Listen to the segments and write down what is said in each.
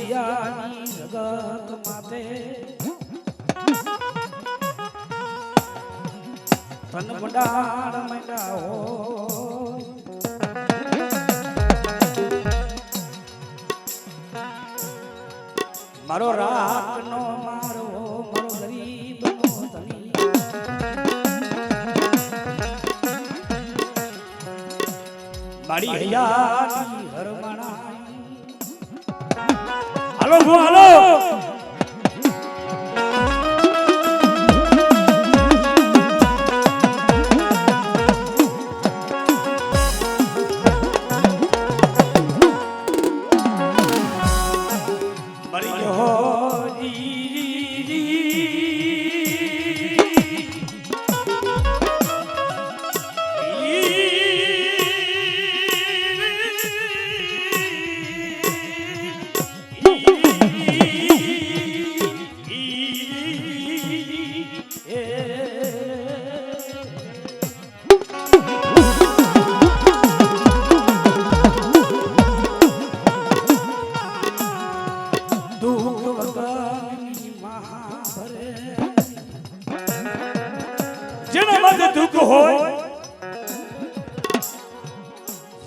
સિયાની જગત માતે તન મંડાળ મંડા હો મારો રાખનો મારો મારો ગરીબનો ધણી મારી હૈયાની હરમણા હાલો હાલો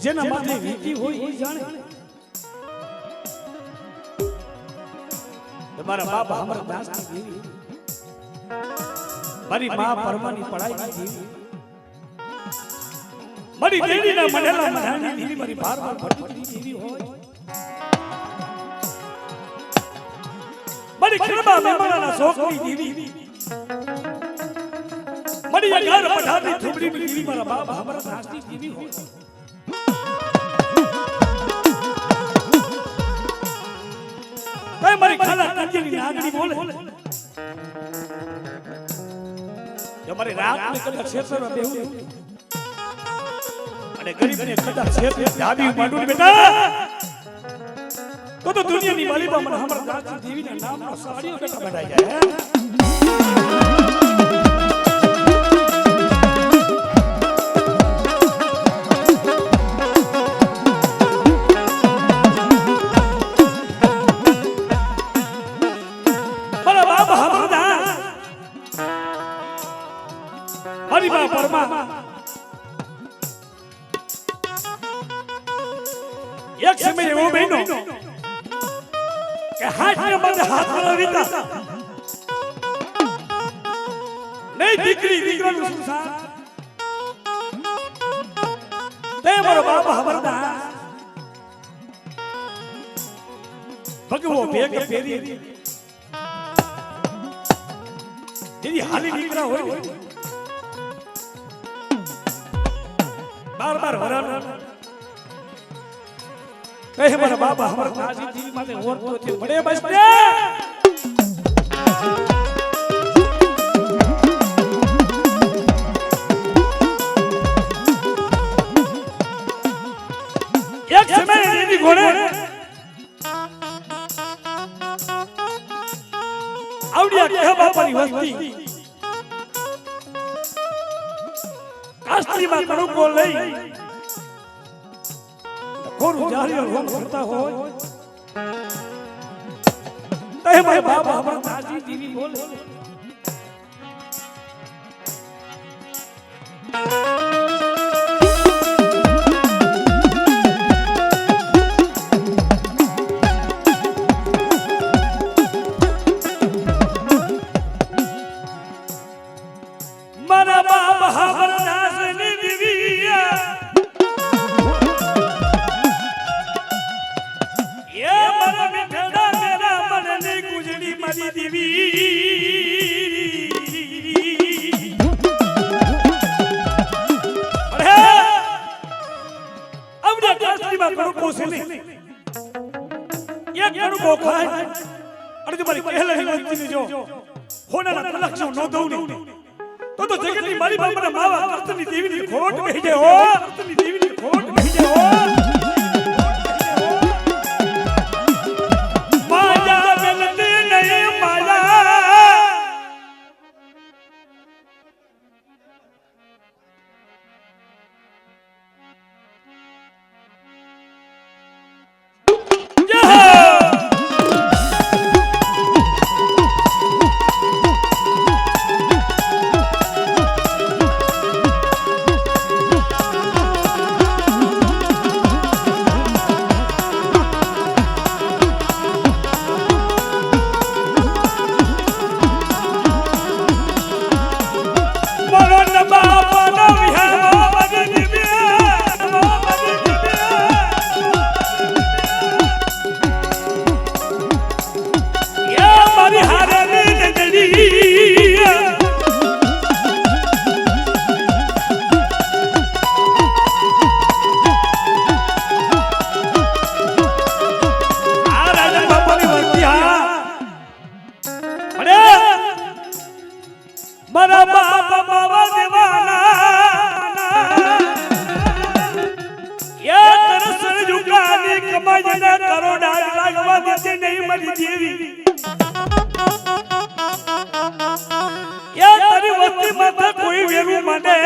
જેના માથે વીતી હોય એ જાણે તમારા બાપ અમારા દાસની દેવી મારી માં પરમાની પડાઈ દેવી મારી દેવીના મઢેલા મઢાની દેવી મારી બાર ભટકતી દેવી હોય મારી ખરબા મેમણાના શોખની દેવી મારી અગાર પઠાની થુબડીની દેવી મારા બાપ અમારા દાસની દેવી હોય મારી ખાલા તાજીની નાગણી બોલે જો મારી રાત ને કદાચ ક્ષેત્રમાં બેહું અને ગરીબને કદાચ ક્ષેત્રે જાવી માંડું બેટા તો દુનિયાની માલિકા મને હમણાં દાસી દેવીના નામનો સાડીઓ બેટા બેઠાઈ જાય એક સમય એવો બહેનો કે હાથને બંધ હાથ હલાવીતા નહીં દીકરી દીકરાનું સંસાર તે મારો બાપ હવરદા ભગવો ભેગ ફેરી જેની હાલી દીકરા હોય બાર બાર વરાળ કહે મારા બાબા હમારા દાસી દેવી માથે ઓરતો છે બડે બસને એક સમય એની ઘોડે આવડિયા કહે બાપાની વસ્તી કાસ્ત્રીમાં કણુકો લઈ કોરું જાળીઓ હોમ કરતા હોય તે મારા બાબા હમારા દાસી દેવી બોલે મારા બાબા હમારા દાસી દેવી તો જગતની મારી બાપના માવા કરતની દેવીની ખોટ બેહી જાય હો કરતની દેવીની ખોટ બેહી જાય હો માયા ગલતી નહીં માયા જય મારા બાપ બાવા દેવાના યા તરસણ જુગાની કમાઈને કરોડા લાગવા દેતી નહીં મરી જેવી યા તારી વસ્તી માથે કોઈ વેરું મને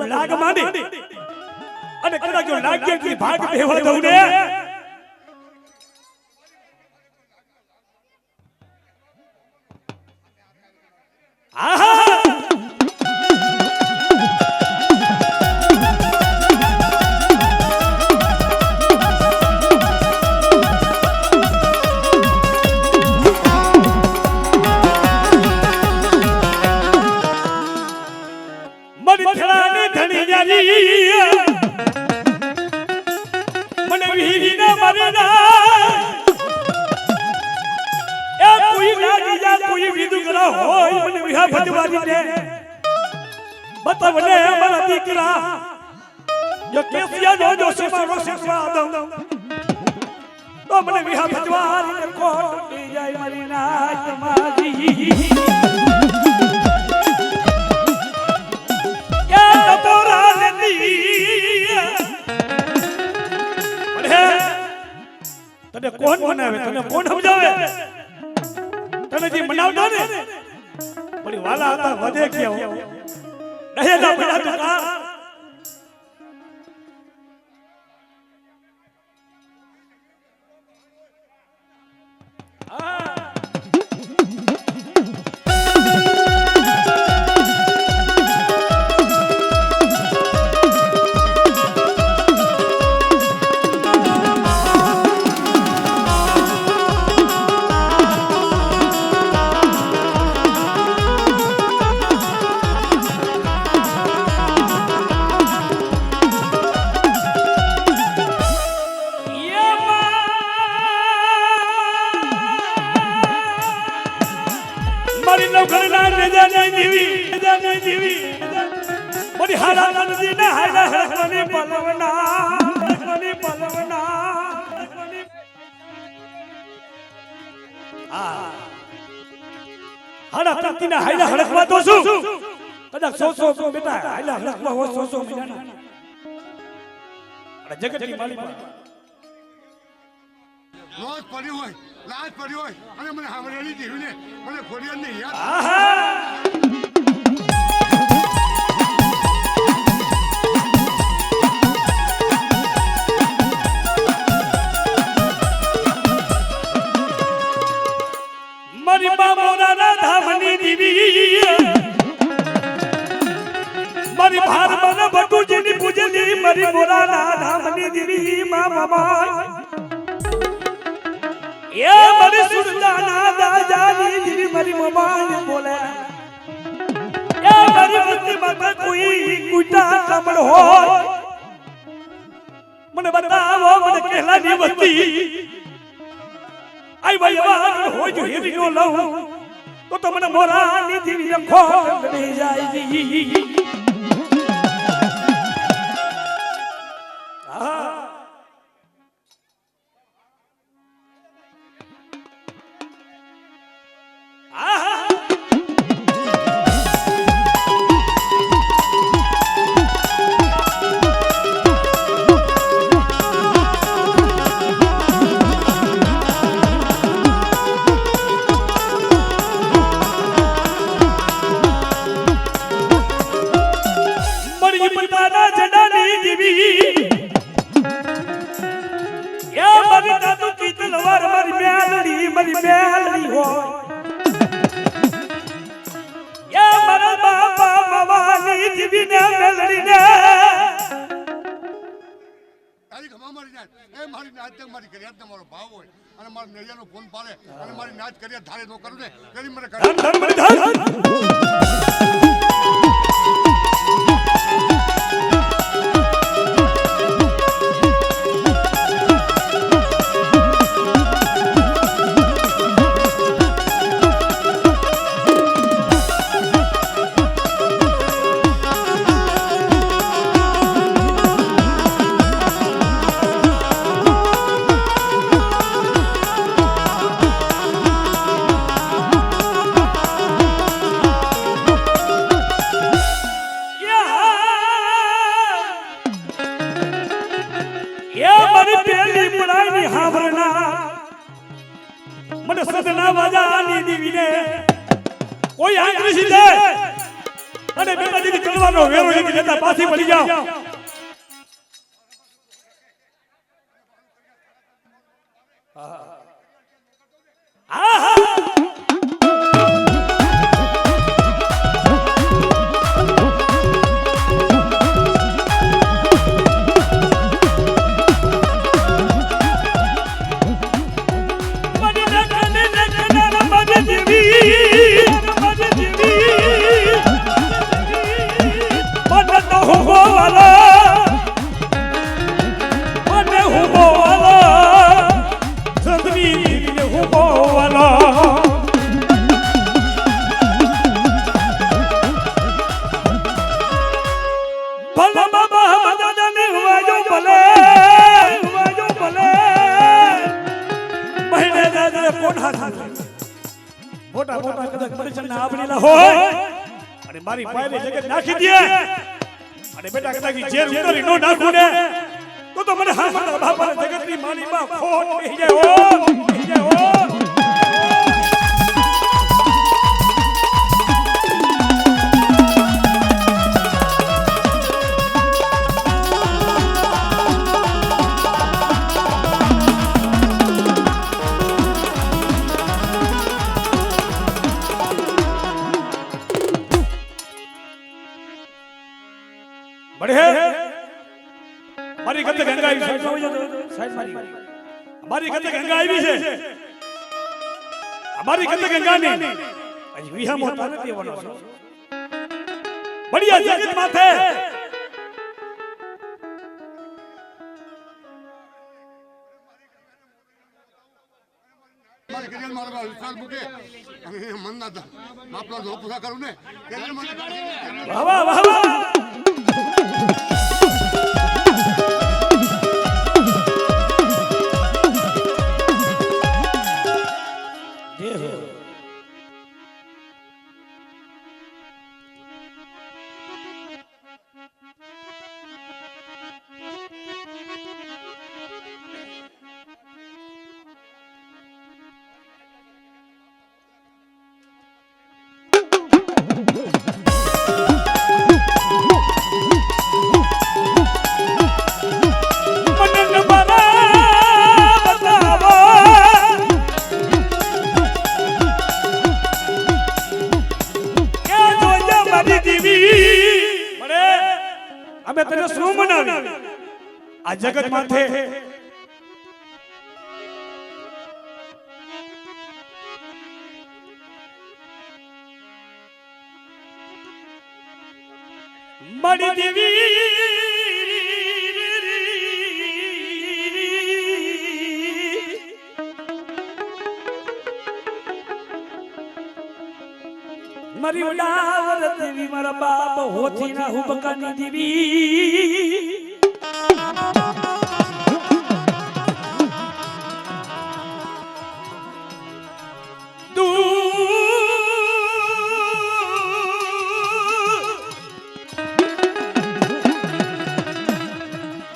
લાગ માંડે અને કદાચ જો લાગ્ય કે ભાગ બેવા દઉં ને મને વીરી ના મરના એ કોઈ લાગી જા કોઈ વિદુ કરા હોય મને વિહા ભજવારી દે બતાવને મારા દીકરા જો કેસિયા જો સેવા સેવા દઉં તો મને વિહા ભજવારી દે કોટ જાય મારી નાચ માજી તને કોણ બનાવે તને કોણ સમજાવે તને જે બનાવતો ને બડી વાલા હતા વધે કેવો દહેલા બડા તો હાડા પ્રતિના હાડા હડકવા તો શું કદાચ 100 બેટા હાડા હડકવા હો 100 મહિના અરે જગતની માલિક લોટ પડ્યો હોય લાજ પડ્યો હોય અને મને હાવરેલી દેવીને મને ખોડિયો ને યાદ મારી બામોના ધામની દીવી મારી ભાર મને બટુજીની પૂજની મારી મોરાના ધામની દીવી મામા એ મારી સુરદાના દાદાની દીવી મારી મમાને બોલે એ મારી વસ્તી માતા કોઈ કુટા કમળ હોય મને બતાવો મને કેલાની વસ્તી આઈ ભાઈ હોય જો હેરી નો લઉં તો મને મોરાની દીવી ખો લઈ જાય જી ને મેલડીને તારી ખમા મારી નાચ એ મારી નાચ તે મારી કર્યા તમારો ભાવ હોય અને મારા નૈયાનો ફોન પાડે અને મારી નાચ કર્યા ધારે નો કરું ને કરી મને ધન ધન મને ધન મને સદના વાજાની દીવીને કોઈ આંગળી સીધે અને બેટાજીની કડવાનો વેરો નથી લેતા પાછી પડી જાઓ મોટા મોટા કદાચ પરિચયના આપણીલા હોય અને મારી પાયરે જગત નાખી દે અને બેટા કદાચ જેલ ઉતરી નો નાખું ને તો મને હા મારા બાપાને જગતની માનીમાં ખોટ બેહી જાય મારી ગતે ગંગા આવી મારી ગતે ગંગા આવી છે અમારી ગતે ગંગાને હજી વિહમ હોતા નથી એવાનો છો બઢિયા જગત માથે મારી કરિયર મારા વિશાલ મૂકે અને મન ના દા આપણા જો પૂરા કરું ને કરિયર મને વાહ વાહ વાહ અમે તને શું મનાવી આ જગત માથે મળી દેવી મારી ઉડાવર દેવી મારા બાપ હોથી ના હુબકાની દેવી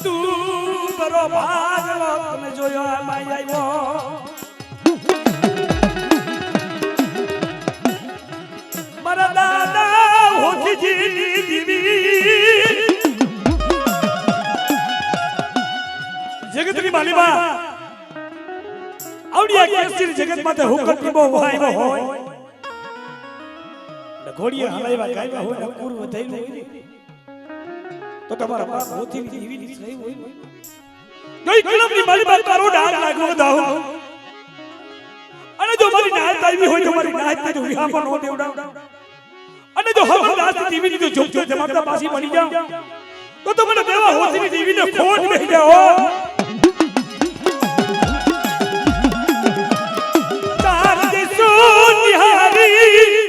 તું બરો ભાગલો તમે જોયો આમાં આવ્યો મારા દાદા હોતીજી દીવી જગતની માલીમાં આવડિયા કેસરી જગત માથે હુકમ દીબો વહાયો હોય ઘોડીએ હલાવ્યા ગાયવા હોય કુર વધાઈલું હોય તો તમારા બાપ મોતી જીવીની સહી હોય ગઈ કલમની મારી બાપ તારો ડાળ લાગવો દાવ અને જો મારી નાત આવી હોય તો મારી નાત તો વિહામાં નો દેવડાવ અને જો હમ દાસ જીવીની તો જોબ જો જમાતા પાછી બની જાવ તો મને દેવા હોતી જીવીને ખોટ બેહી જાઓ તાર જે સોનિહારી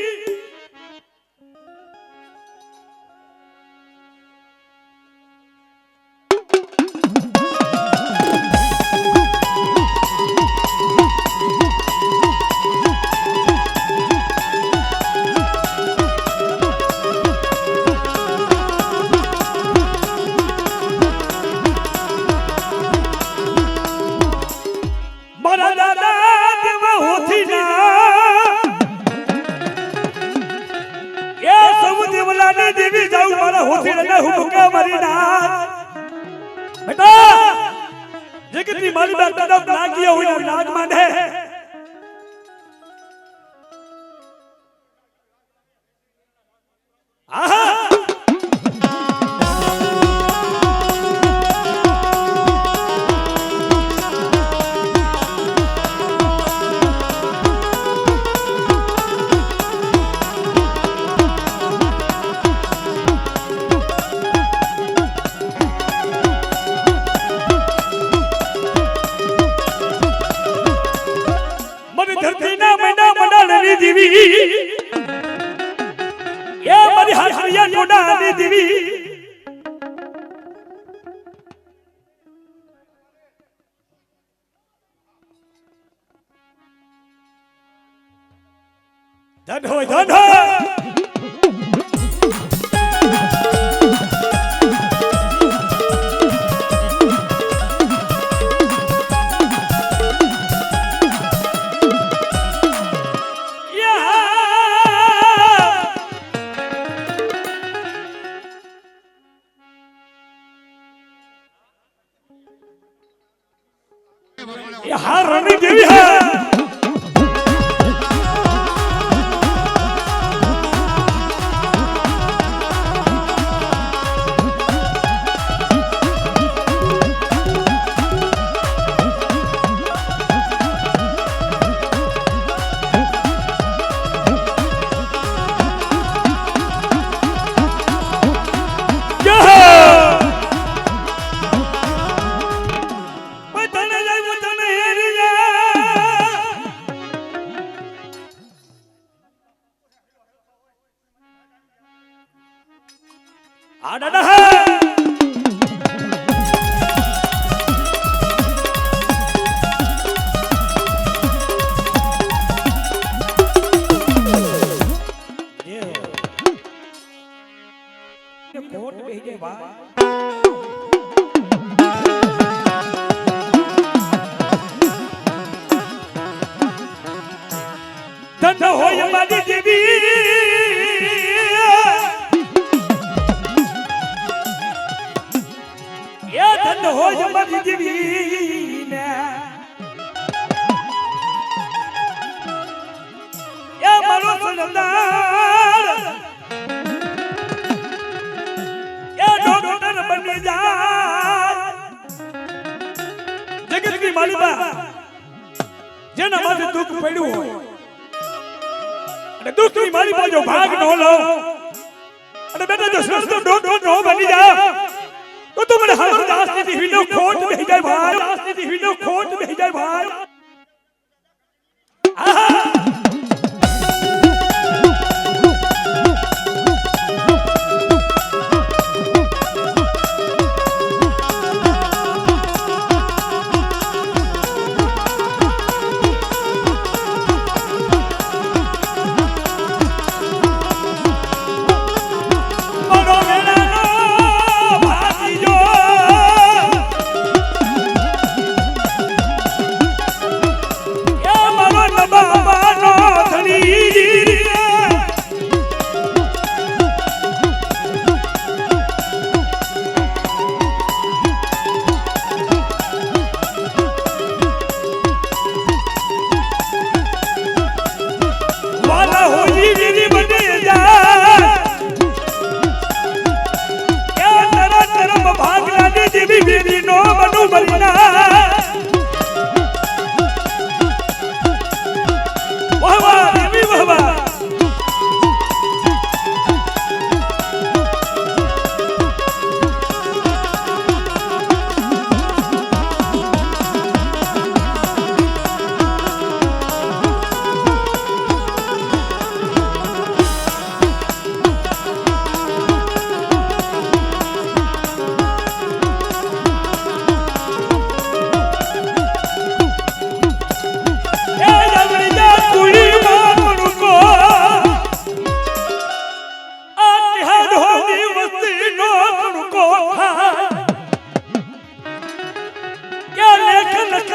मारी बात दादा ना किया हुई नाग माने आहा देवी ये मारी हरिया टोडा ने देवी धन हो हाँ रानी देवी है आडा है ये कोट भेजे भाई धन हो ये मादी देवी धन हो मारी देवी ने ये मारो सुनदार ये डॉक्टर बन जा जगत की मालिका जेना माथे दुख પડ્યું હોય અને દુખની માલિકા જો ભાગ ન લો અને બેટા જો શ્રેષ્ઠ ડોક્ટર નો બની જા तो तुमने हमर दास की वीडियो खोट भेज जाए भाई दास की वीडियो खोट भेज जाए भाई आहा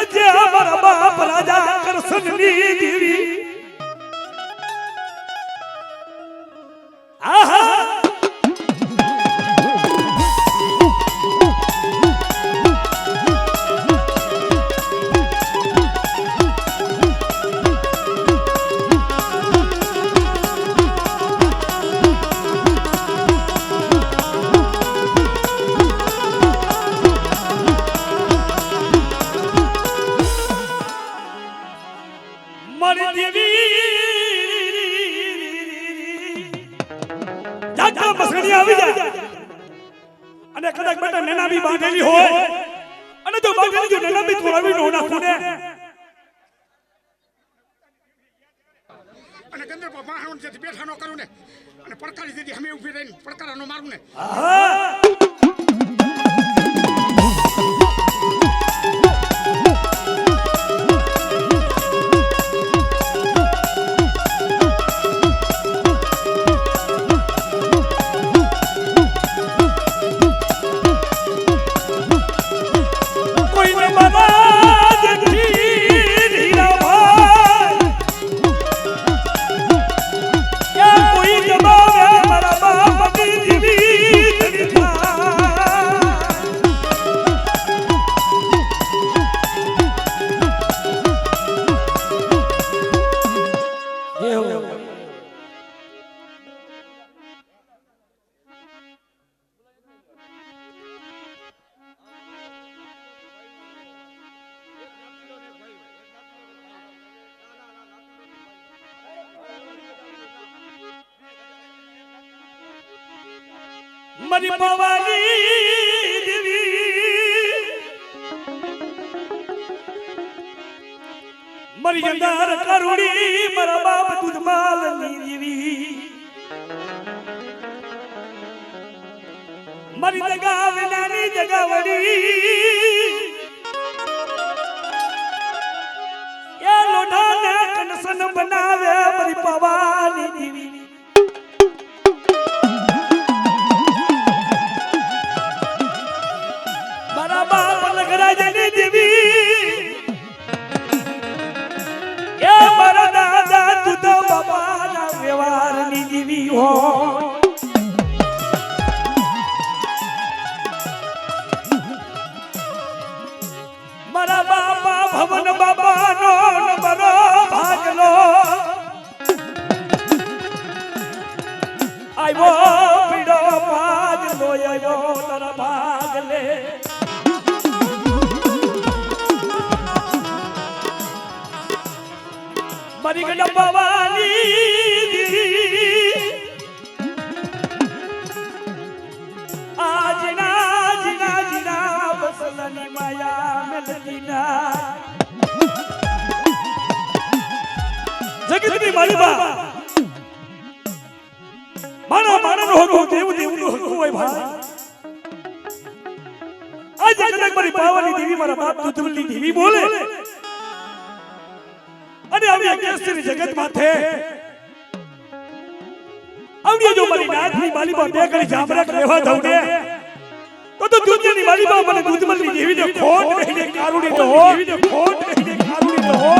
કરજે મારા બાપ રાજા કરશનની દેવી આહા મારી દેવી જાગતા મસણી આવી જાય અને કદાચ બેટા નેના બી બાંધેલી હોય અને જો બાંધેલી જો નેના બી થોડાવી નો નાખું ને અને ગંદર બાહણ જે બેઠા નો કરું ને અને પડકારી દીધી અમે ઊભી રહીને પડકારાનો મારું ને આહા મારી પવાની દેવી મારી અંધાર કરુણી મારા બાપ તુજ માલની દેવી મારી જગાવનાની જગાવડી એ લોઢાને કનસન બનાવે મારી પવાની દેવી બાપ લગરાજની દેવી એ મારા દાદા તું તો બાપાના વ્યવહારની દેવી હો મારા બાપા ભવન બાપાનો નંબરો ભાગલો આવ્યો પીડો ભાગલો આવ્યો તારા ભાગલે મારી ગડપાવાની દેવી આજના જીના જીના બસલાની માયા મેલતીના જગતની માલિકા મારા મારાનો હકો દેવ દેવનો હકો હોય ભાઈ આજે કદાચ મારી પાવાની દેવી મારા બાપ દુધવલની દેવી બોલે અને આવી કેસરી જગત માથે આવડી જો મારી નાથની માલીબા બે ઘડી જામરાક રહેવા દઉં ને તો દુનિયાની માલીબા મને દૂધમલની દેવીને ખોટ કહીને કારુણી ન હો ખોટ કહીને કારુણી ન હો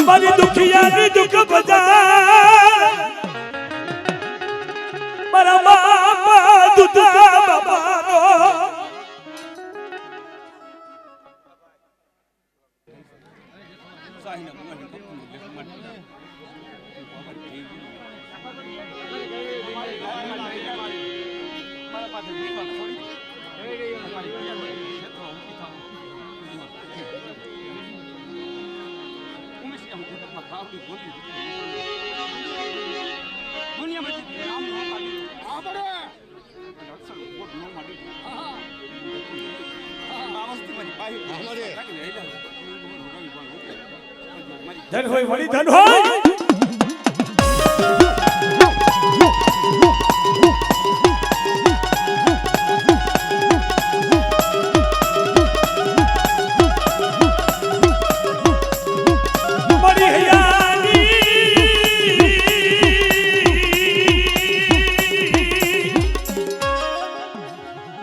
મારી દુખિયાની દુઃખ બજાર મારા બાપા દૂધા બાપાનો ધન હોય વળી ધન હોય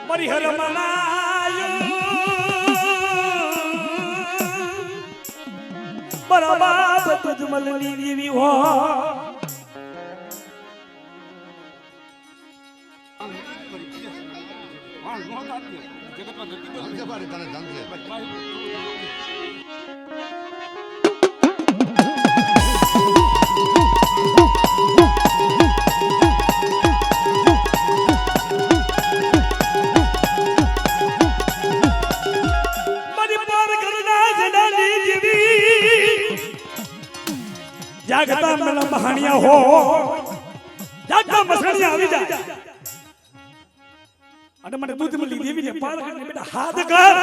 મારી હરમનાયો મારા બાપ તુજ મલની દેવી હો સમજે મારી તને સમજે જાગતા મેલા મહાણિયા હો જાગતા મસણિયા આવી જાય અને મને દૂધ મળી દેવીને પાર કરીને બેટા હાથ કર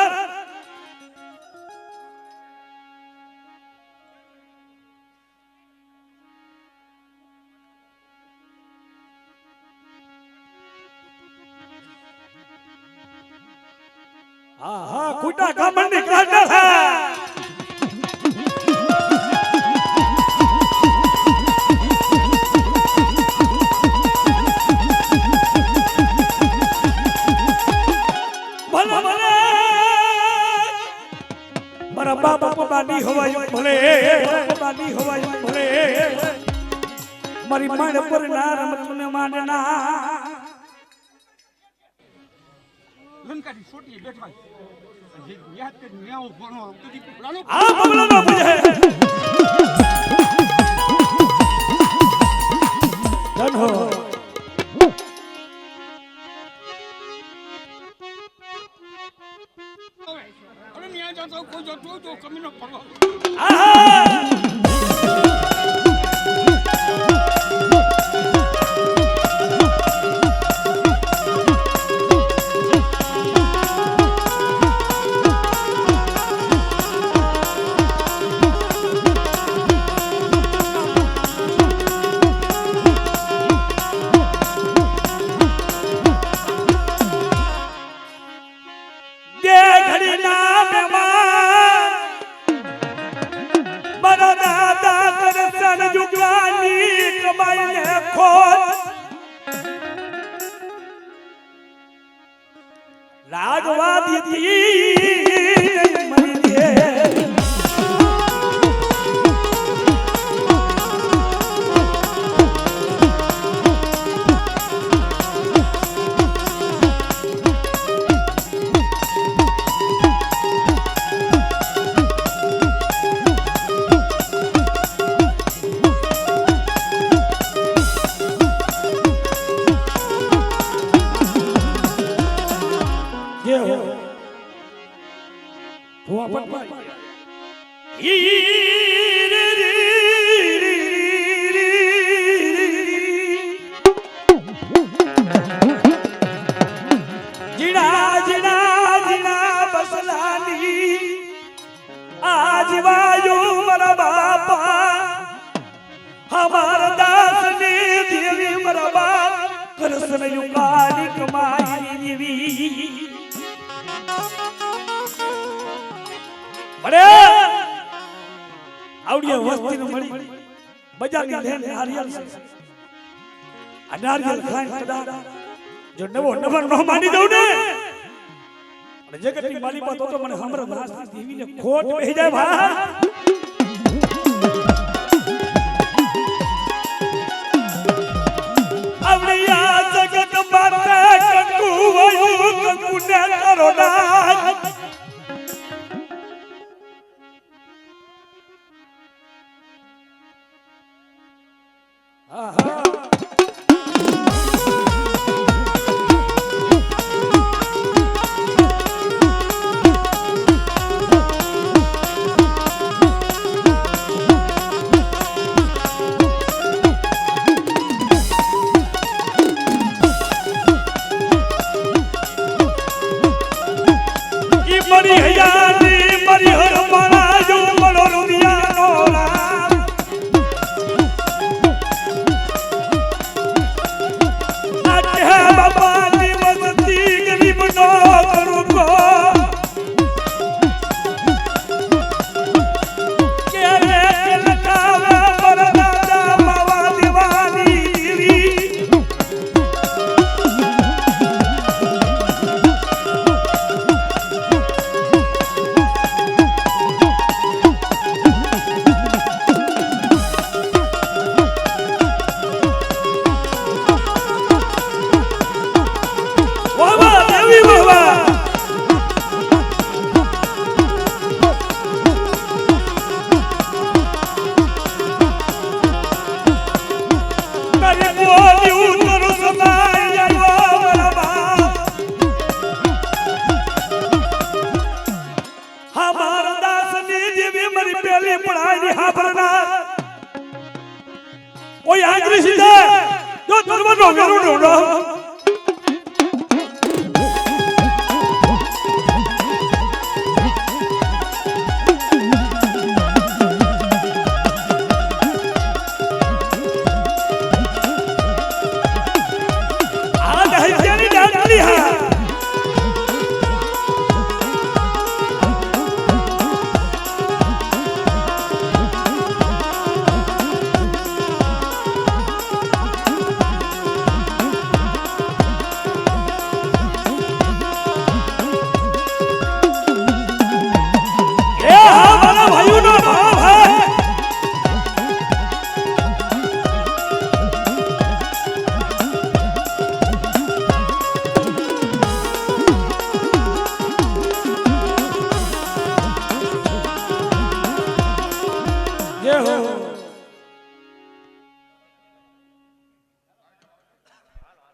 હા હા કુટા કામની કાઢા છે બાની હવાય ભલે બાની હવાય ભલે મારી માણ પર ના રમત ને માંડના લંકાની છોટી બેઠા જે યાદ કરી ન્યાઓ ભણો કદી પુરાણો આ બબલાનો પૂજે ધન હો અરે ન્યા જાતો કોઈ જો તો કમીનો પડો આવડિયા વસ્તીને મળી બજારની લેન નારિયેલ છે આ નારિયેલ ખાઈને કદા જો નવો નંબર નો માંડી દઉં ને અને જગતની માલિકા તો મને હમણાં નાસ્તી દેવીને ખોટ બેહી જાય ભા આવડિયા જગત માતે કંકુ વયું કંકુને કરો ના વેરુનો નામ આ દહેજની ડાંડલી હા જય હો